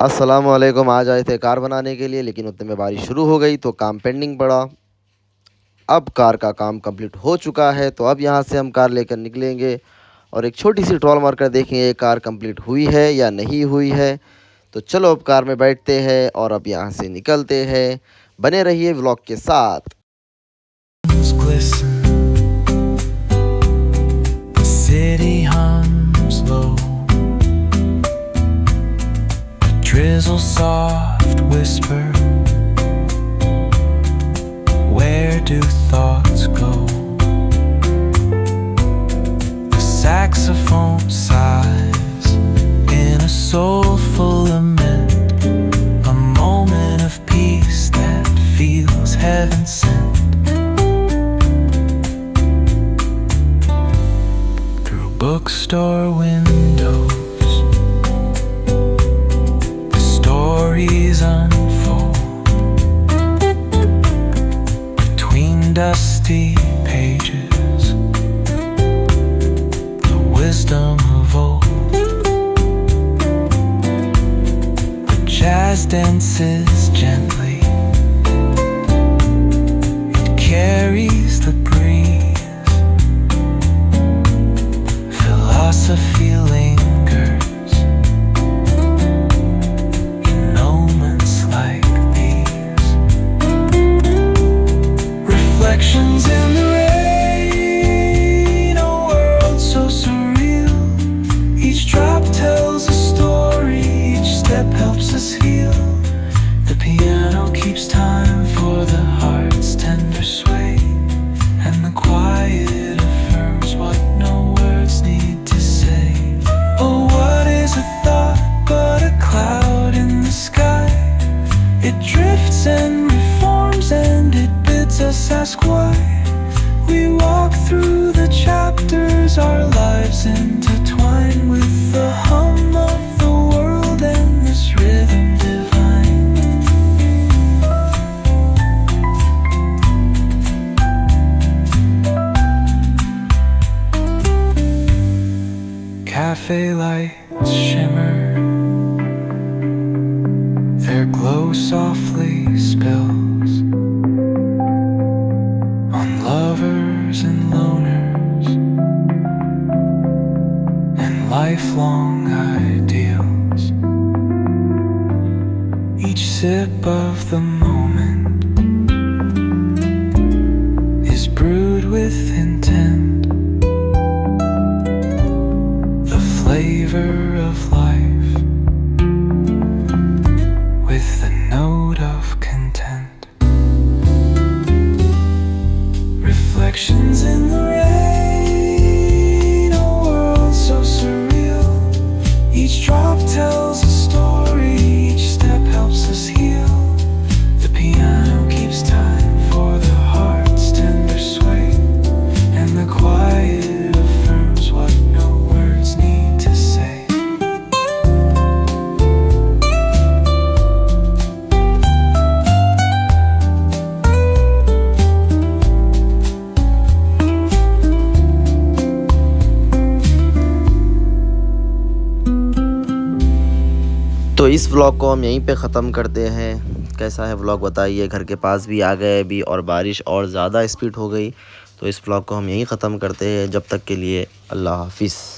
अस्सलामुअलैकुम। आज आए थे कार बनाने के लिए, लेकिन उतने में बारिश शुरू हो गई तो काम पेंडिंग पड़ा। अब कार का काम कंप्लीट हो चुका है, तो अब यहाँ से हम कार लेकर निकलेंगे और एक छोटी सी ट्रॉल मारकर देखेंगे कार कंप्लीट हुई है या नहीं हुई है। तो चलो अब कार में बैठते हैं और अब यहाँ से निकलते हैं। बने रहिए व्लॉग के साथ। Drizzle soft whisper, where do thoughts go? The saxophone sighs in a soulful lament, a moment of peace that feels heaven sent. Through bookstore windows stories unfold, between dusty pages, the wisdom of old. The jazz dances gently, it carries the breeze. Philosophy lingers in the rain, a world so surreal. Each drop tells a story, each step helps us heal. The piano keeps time for the heart's tender sway, and the quiet affirms what no words need to say. Oh, what is a thought but a cloud in the sky? It drifts and reforms, and it bids us ask why. We walk through the chapters, our lives intertwine with the hum of the world and this rhythm divine. Cafe lights shimmer, their glow softly spills on lovers and loners and lifelong ideals. Each sip of the moment is brewed with intent, the flavor of life with a note of content. Reflections in the rain, a world so surreal. Each drop tells a story, each step helps us heal. The piano keeps time for the heart's tender sway, and the quiet affirms what no words need to say. तो इस vlog को हम यहीं पे ख़त्म करते हैं। कैसा है व्लॉग बताइए। घर के पास भी आ गए अभी और बारिश और ज़्यादा स्पीड हो गई, तो इस व्लॉग को हम यहीं ख़त्म करते हैं। जब तक के लिए अल्लाह हाफिज़।